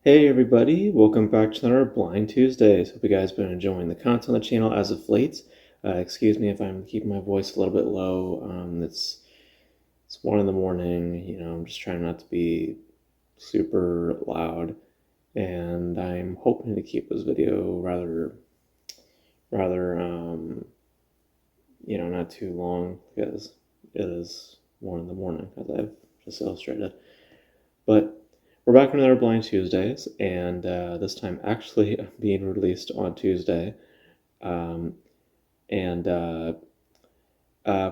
Hey everybody, welcome back to another Blind Tuesdays. Hope you guys have been enjoying the content on the channel as of late. Excuse me if I'm keeping my voice a little bit low. It's 1 in the morning, I'm just trying not to be super loud, and I'm hoping to keep this video rather not too long because it is 1 in the morning, as I've just illustrated. But we're back on another Blind Tuesdays, and this time actually being released on Tuesday. And for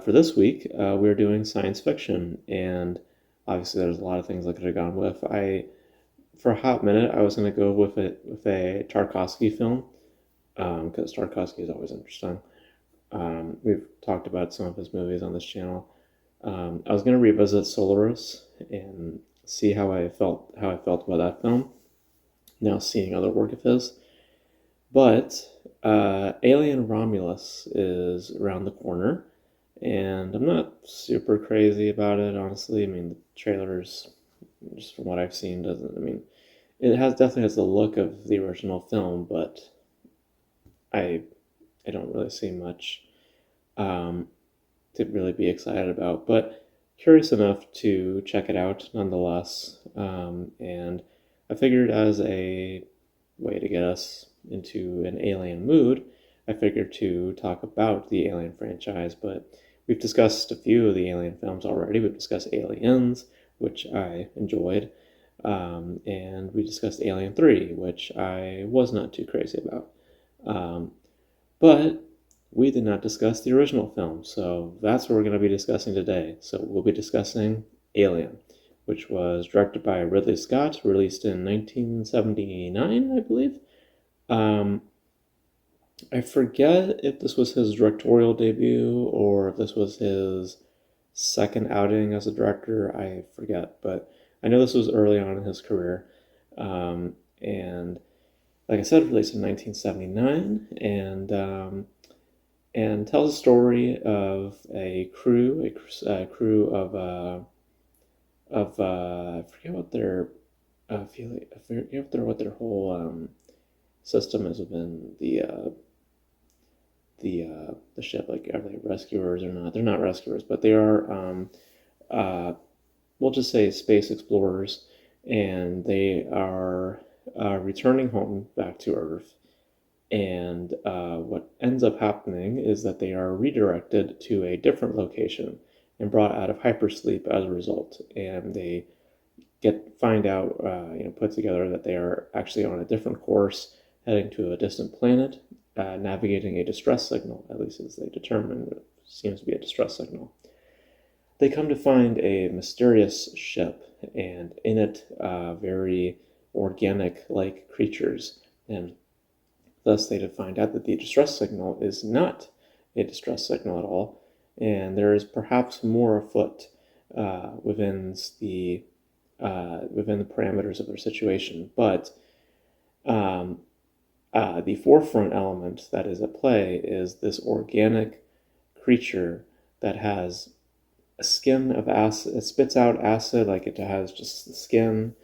this week, we're doing science fiction, and obviously there's a lot of things I could have gone with. For a hot minute, I was going to go with a Tarkovsky film, because Tarkovsky is always interesting. We've talked about some of his movies on this channel. I was going to revisit Solaris and see how I felt about that film. Now seeing other work of his, but Alien Romulus is around the corner, and I'm not super crazy about it, honestly. I mean, the trailers, just from what I've seen, doesn't. I mean, it definitely has the look of the original film, but I don't really see much to really be excited about. But curious enough to check it out nonetheless, and I figured as a way to get us into an alien mood, I figured to talk about the Alien franchise. But we've discussed a few of the Alien films already. We've discussed Aliens, which I enjoyed, and we discussed Alien 3, which I was not too crazy about. But we did not discuss the original film, so that's what we're going to be discussing today. So we'll be discussing Alien, which was directed by Ridley Scott, released in 1979, I believe. I forget if this was his directorial debut or if this was his second outing as a director. I forget, but I know this was early on in his career. And like I said, released in 1979, and tells a story of a crew of I forget what their what their whole system is within the ship. Like, are they rescuers or not? They're not rescuers, but they are. We'll just say space explorers, and they are returning home back to Earth. And what ends up happening is that they are redirected to a different location and brought out of hypersleep as a result. And they put together that they are actually on a different course, heading to a distant planet, navigating a distress signal, at least as they determine it seems to be a distress signal. They come to find a mysterious ship, and in it, very organic-like creatures, and thus they find out that the distress signal is not a distress signal at all, and there is perhaps more afoot within the parameters of their situation. But the forefront element that is at play is this organic creature that has a skin of acid. It spits out acid, like it has just the skin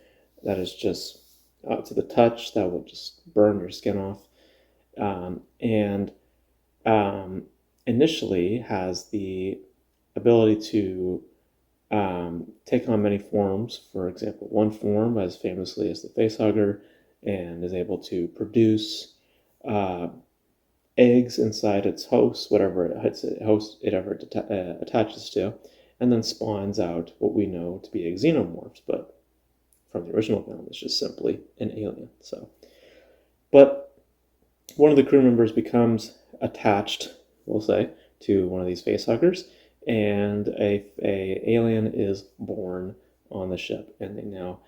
that is just to the touch that will just burn your skin off. And initially has the ability to take on many forms. For example, one form as famously as the facehugger, and is able to produce eggs inside its host, whatever it ever attaches to, and then spawns out what we know to be xenomorphs, but from the original film, it's just simply an alien. But one of the crew members becomes attached, we'll say, to one of these facehuggers, and a alien is born on the ship, and they now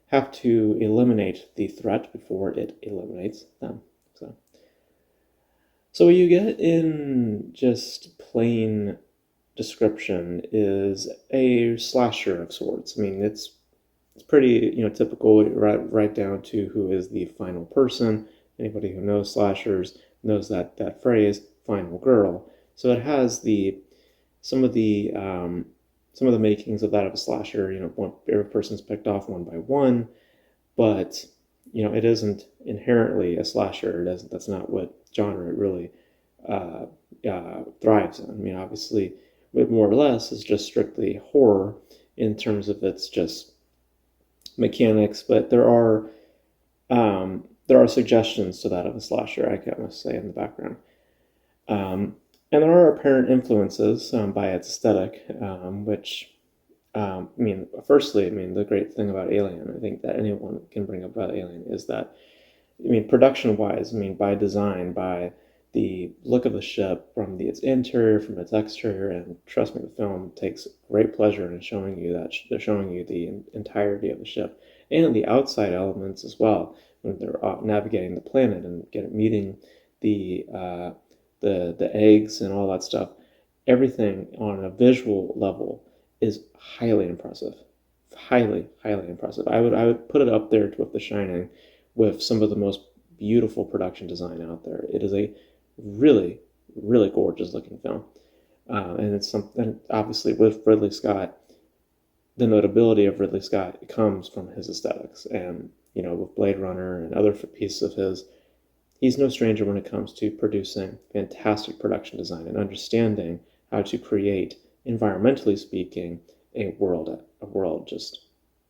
have to eliminate the threat before it eliminates them. So what you get in just plain description is a slasher of sorts. I mean, it's pretty typical, right down to who is the final person. Anybody who knows slashers knows that phrase, final girl. So it has some of the makings of that of a slasher. Every person's picked off one by one, but it isn't inherently a slasher. It doesn't. That's not what genre it really uh, thrives on. I mean, obviously, it more or less is just strictly horror in terms of its just mechanics, but there are suggestions to that of a slasher, I must say, in the background. And there are apparent influences by its aesthetic, which, I mean, firstly, I mean, the great thing about Alien, I think that anyone can bring up about Alien is that, I mean, production wise, I mean, by design, by the look of the ship, from its interior, from its exterior, and trust me, the film takes great pleasure in showing you that they're showing you the entirety of the ship and the outside elements as well when they're navigating the planet and meeting the the eggs and all that stuff. Everything on a visual level is highly impressive, highly impressive. I would put it up there with The Shining, with some of the most beautiful production design out there. It is a really gorgeous looking film, and it's something obviously with Ridley Scott. The notability of Ridley Scott comes from his aesthetics, and with Blade Runner and other pieces of his, he's no stranger when it comes to producing fantastic production design and understanding how to create, environmentally speaking, a world just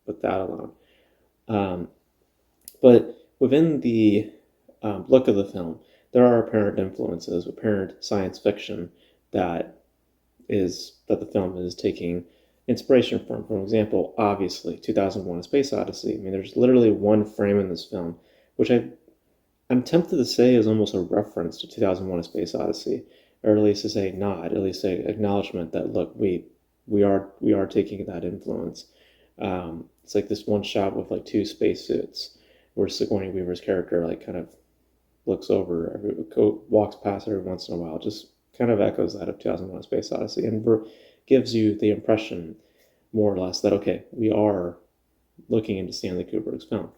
with that alone. Um, but within the look of the film, there are apparent influences, apparent science fiction that that the film is taking inspiration from. For example, obviously, 2001: A Space Odyssey. I mean, there's literally one frame in this film, which I'm tempted to say is almost a reference to 2001: A Space Odyssey, or at least is a nod, at least a acknowledgement that look, we are taking that influence. It's like this one shot with like two spacesuits, where Sigourney Weaver's character like kind of looks over, walks past every once in a while, just kind of echoes that of 2001: A Space Odyssey, and gives you the impression, more or less, that okay, we are looking into Stanley Kubrick's film.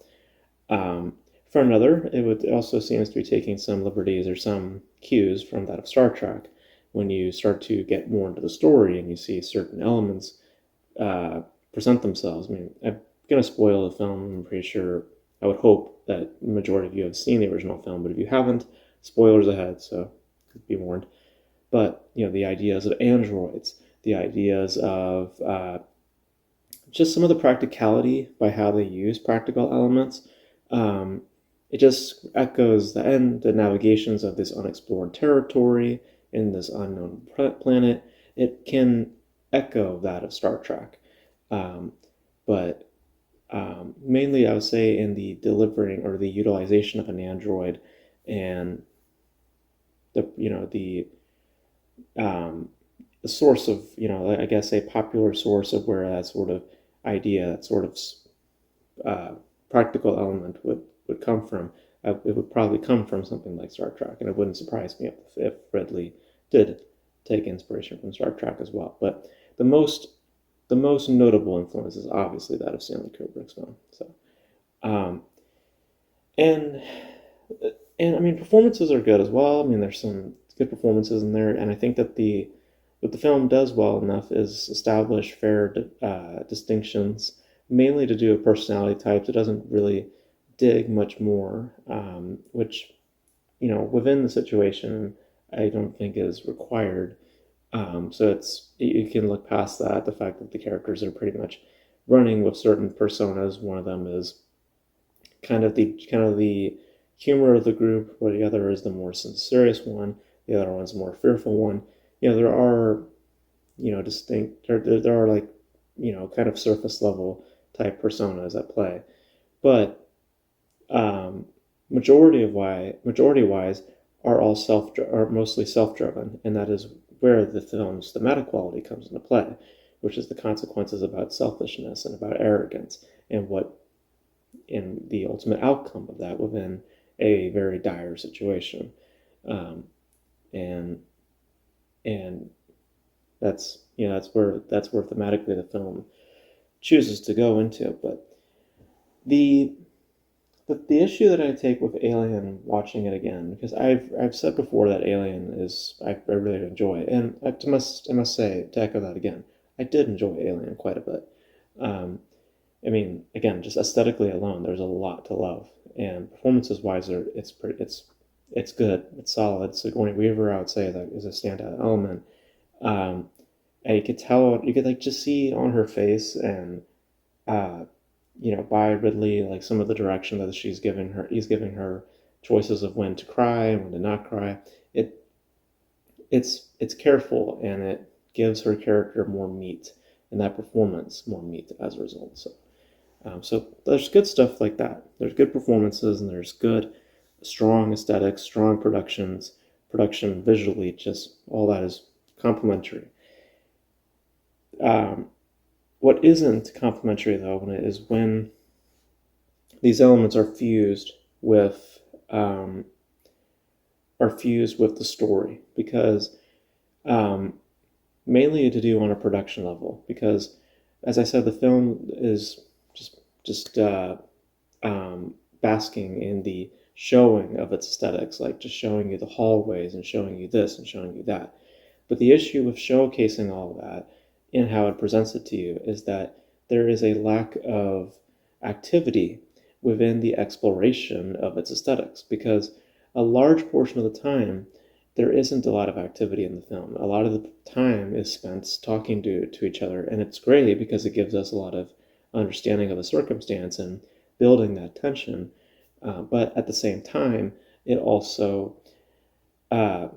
Um, for another, it also seems to be taking some liberties or some cues from that of Star Trek. When you start to get more into the story and you see certain elements uh, present themselves. I mean, I'm going to spoil the film. I'm pretty sure, I would hope that the majority of you have seen the original film, but if you haven't, spoilers ahead, so be warned. But, the ideas of androids, the ideas of just some of the practicality by how they use practical elements. Um, it just echoes the navigations of this unexplored territory in this unknown planet. It can echo that of Star Trek, but mainly I would say in the delivering or the utilization of an android, and um, the source of, I guess a popular source of where that sort of idea, that sort of uh, practical element would come from. It would probably come from something like Star Trek, and it wouldn't surprise me if Ridley did take inspiration from Star Trek as well. But the most the most notable influence is obviously that of Stanley Kubrick's film. So, um, and and I mean, performances are good as well. I mean, there's some good performances in there, and I think that the what the film does well enough is establish fair distinctions, mainly to do with personality types. It doesn't really dig much more, which within the situation, I don't think is required. So you can look past that, the fact that the characters are pretty much running with certain personas. One of them is kind of the humor of the group, where the other is the more serious one. The other one's the more fearful one. There are distinct. There are like kind of surface level type personas at play, but um, majority wise are mostly self driven, and that is where the film's thematic quality comes into play, which is the consequences about selfishness and about arrogance, and what in the ultimate outcome of that within a very dire situation. um, and and that's where thematically the film chooses to go into. But the the issue that I take with Alien, watching it again, because I've said before that Alien is I really enjoy, and I must say, to echo that again, I did enjoy Alien quite a bit. Um, I mean, again, just aesthetically alone, there's a lot to love, and performances wise, it's good, it's solid. Sigourney Weaver, I would say, that is a standout element. Um, and you could tell, you could like just see on her face, and uh, by Ridley, like some of the direction that he's giving her choices of when to cry and when to not cry. It it's careful, and it gives her character more meat, and that performance more meat as a result. So there's good stuff like that. There's good performances, and there's good, strong aesthetics, strong production visually. Just all that is complementary. Um, what isn't complementary though, is when these elements with um, are fused with the story, because um, mainly to do on a production level. Because, as I said, the film is just basking in the showing of its aesthetics, like just showing you the hallways and showing you this and showing you that. But the issue with showcasing all of that and how it presents it to you is that there is a lack of activity within the exploration of its aesthetics, because a large portion of the time there isn't a lot of activity in the film. A lot of the time is spent talking to each other, and it's great because it gives us a lot of understanding of the circumstance and building that tension. But at the same time, it also uh,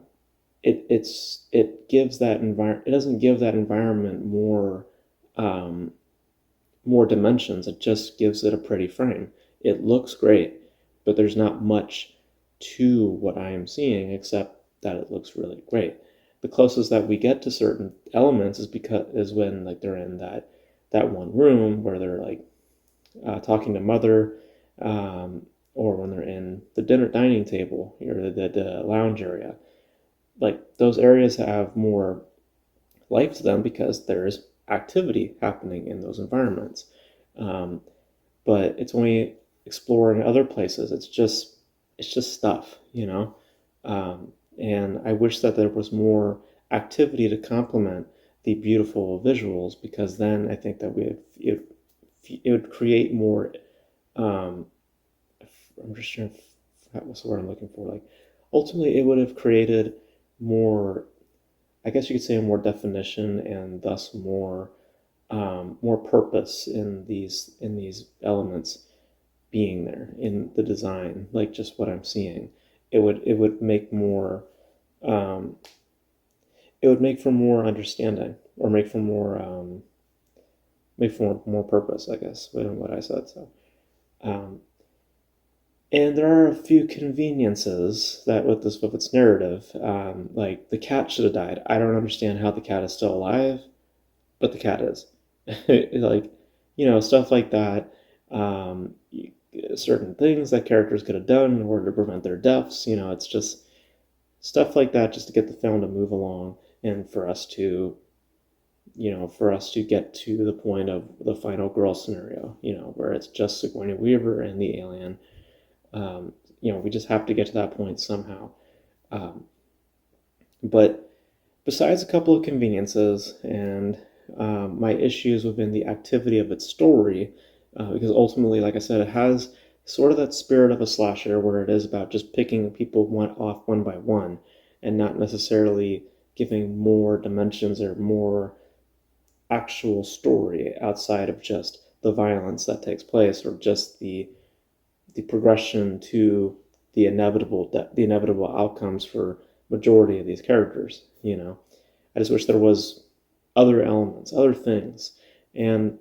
it gives that environment. It doesn't give that environment um, more dimensions. It just gives it a pretty frame. It looks great, but there's not much to what I am seeing except that it looks really great. The closest that we get to certain elements is when like they're in that one room where they're like talking to mother, or when they're in the dining table or the lounge area. Like those areas have more life to them because there's activity happening in those environments. Um, but it's only exploring other places. It's just stuff. And I wish that there was more activity to complement the beautiful visuals, because then I think that it would create more. Um, I'm just trying to, what's the word I'm looking for? Like, ultimately, it would have created more. I guess you could say more definition, and thus more purpose in these elements being there in the design, like just what I'm seeing. It would make more um, it would make for more understanding, or make for more purpose, I guess, in what I said. So, um, and there are a few conveniences that with its narrative, like the cat should have died. I don't understand how the cat is still alive, but the cat is. Like, stuff like that. Um, Certain things that characters could have done in order to prevent their deaths. It's just stuff like that, just to get the film to move along, and for us to get to the point of the final girl scenario. Where it's just Sigourney Weaver and the alien. We just have to get to that point somehow. Um, but besides a couple of conveniences and my issues within the activity of its story, because ultimately, like I said, it has sort of that spirit of a slasher, where it is about just picking people off one by one, and not necessarily giving more dimensions or more actual story outside of just the violence that takes place, or just the progression to the inevitable outcomes for majority of these characters. I just wish there was other elements, other things. And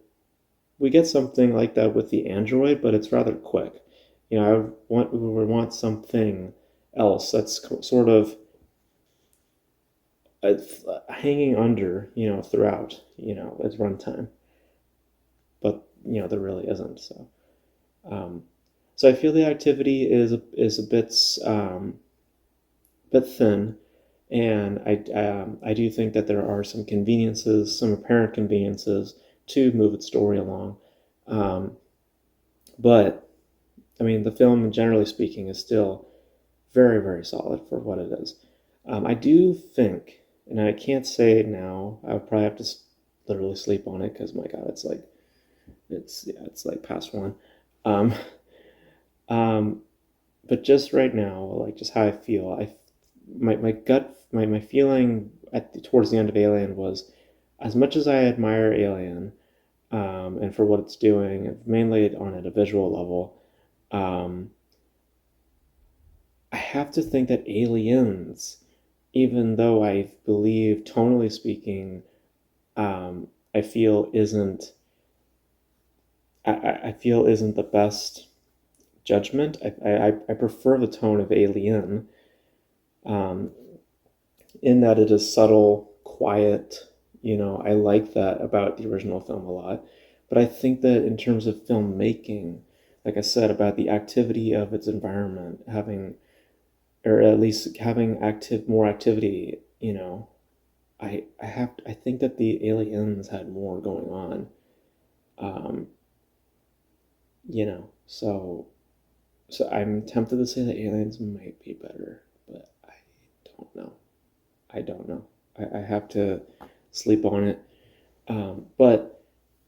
we get something like that with the android, but it's rather quick. We would want something else that's sort of uh, hanging under, throughout, its runtime. But there really isn't. Um, so I feel the activity is a bit thin, and I do think that there are some conveniences, some apparent conveniences to move its story along. Um, but I mean, the film, generally speaking, is still very, very solid for what it is. I do think, and I can't say it now. I would probably have to literally sleep on it, because my God, it's like past one. Um, Um, but just right now, like just how I feel, my gut, my feeling towards the end of Alien was, as much as I admire Alien, and for what it's doing, mainly on a visual level, um, I have to think that Aliens, even though I believe, tonally speaking, I feel I feel isn't the best judgment. I prefer the tone of Alien, um, in that it is subtle, quiet. I like that about the original film a lot. But I think that in terms of filmmaking, like I said, about the activity of its environment, having, or at least having more activity, I think that the Aliens had more going on. Um, so I'm tempted to say that Aliens might be better, but I don't know. I don't know. I have to sleep on it. But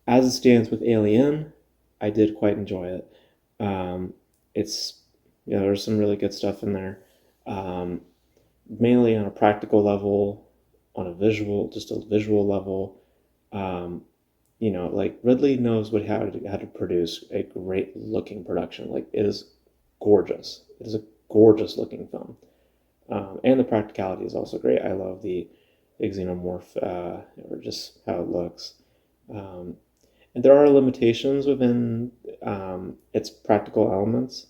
as it stands with Alien, I did quite enjoy it. Um, it's there's some really good stuff in there, um, mainly on a practical level, on just a visual level. Um, like Ridley knows how to produce a great looking production. Like it is gorgeous. It is a gorgeous looking film. And the practicality is also great. I love the xenomorph, or just how it looks. Um, and there are limitations within its practical elements,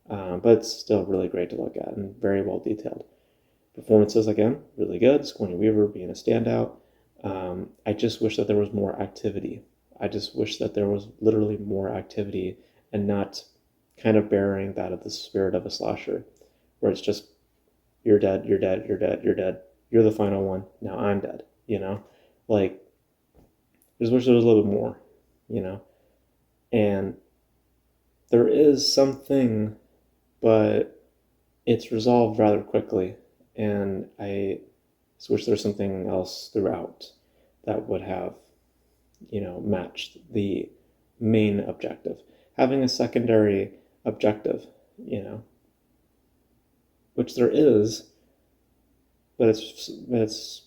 but it's still really great to look at and very well detailed. Performances, again, really good. Sigourney Weaver being a standout. I just wish that there was more activity. I just wish that there was literally more activity and not kind of bearing that of the spirit of a slasher, where it's just you're dead, you're dead, you're dead, you're dead. You're the final one. Now I'm dead. Like I just wish there was a little bit more. You know, and there is something, but it's resolved rather quickly, and I just wish there was something else throughout that would have matched the main objective. Having a secondary objective, you know, which there is, but it's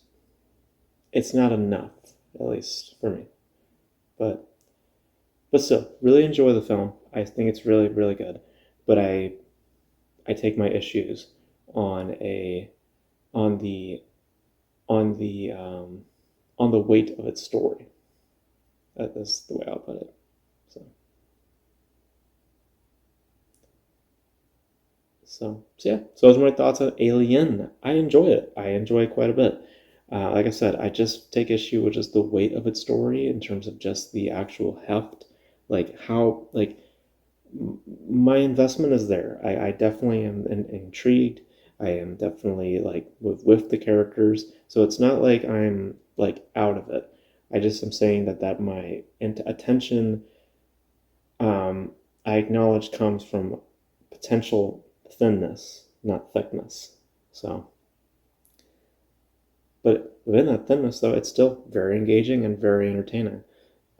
not enough, at least for me. But still, really enjoy the film. I think it's really really good. But I take my issues on a on the on the on the weight of its story. That's the way I'll put it. So yeah. So those are my thoughts on Alien. I enjoy it. I enjoy it quite a bit. Like I said, I just take issue with just the weight of its story in terms of just the actual heft, like how like my investment is there. I definitely am intrigued. I am definitely like with the characters. So it's not like I'm like out of it. I just am saying that my attention, um, I acknowledge, comes from potential thinness, not thickness. So, but within that thinness, though, it's still very engaging and very entertaining.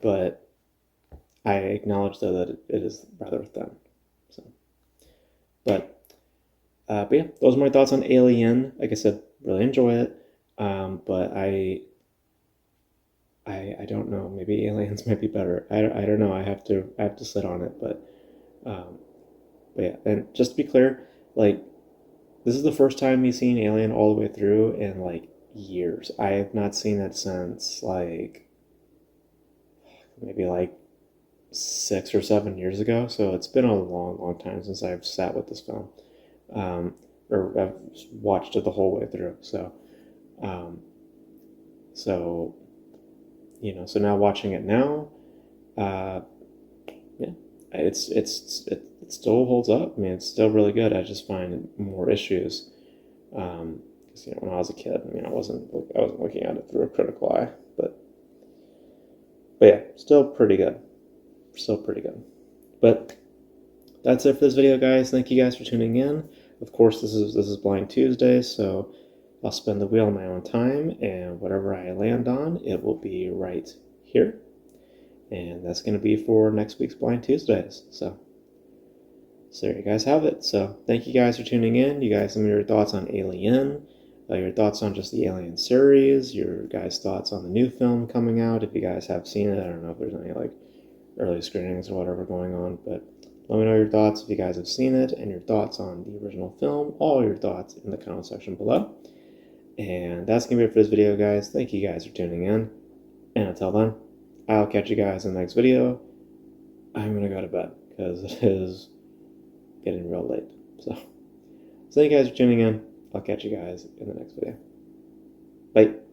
But I acknowledge, though, that it is rather thin. So, but but yeah, those are my thoughts on Alien. Like I said, really enjoy it. But I don't know. Maybe Aliens might be better. I don't know. I have to sit on it. Um, but yeah, and just to be clear, like this is the first time me seeing Alien all the way through in like years. I have not seen it since like maybe like 6 or 7 years ago. So it's been a long, long time since I've sat with this film, um, or I've watched it the whole way through. Um, so so now watching it now, uh, yeah, it still holds up. I mean, it's still really good. I just find more issues. 'Cause, when I was a kid, I wasn't looking at it through a critical eye, but yeah, still pretty good. Still pretty good. But that's it for this video, guys. Thank you guys for tuning in. Of course, this is Blind Tuesday, so I'll spin the wheel on my own time, and whatever I land on, it will be right here. And that's going to be for next week's Blind Tuesdays. So So there you guys have it. So thank you guys for tuning in. You guys, some of your thoughts on Alien, your thoughts on just the Alien series, your guys' thoughts on the new film coming out. If you guys have seen it, I don't know if there's any like early screenings or whatever going on, but let me know your thoughts if you guys have seen it and your thoughts on the original film. All your thoughts in the comment section below. And that's gonna be it for this video, guys. Thank you guys for tuning in. And until then, I'll catch you guys in the next video. I'm gonna go to bed because it is getting real late. So thank you guys for tuning in. I'll catch you guys in the next video. Bye.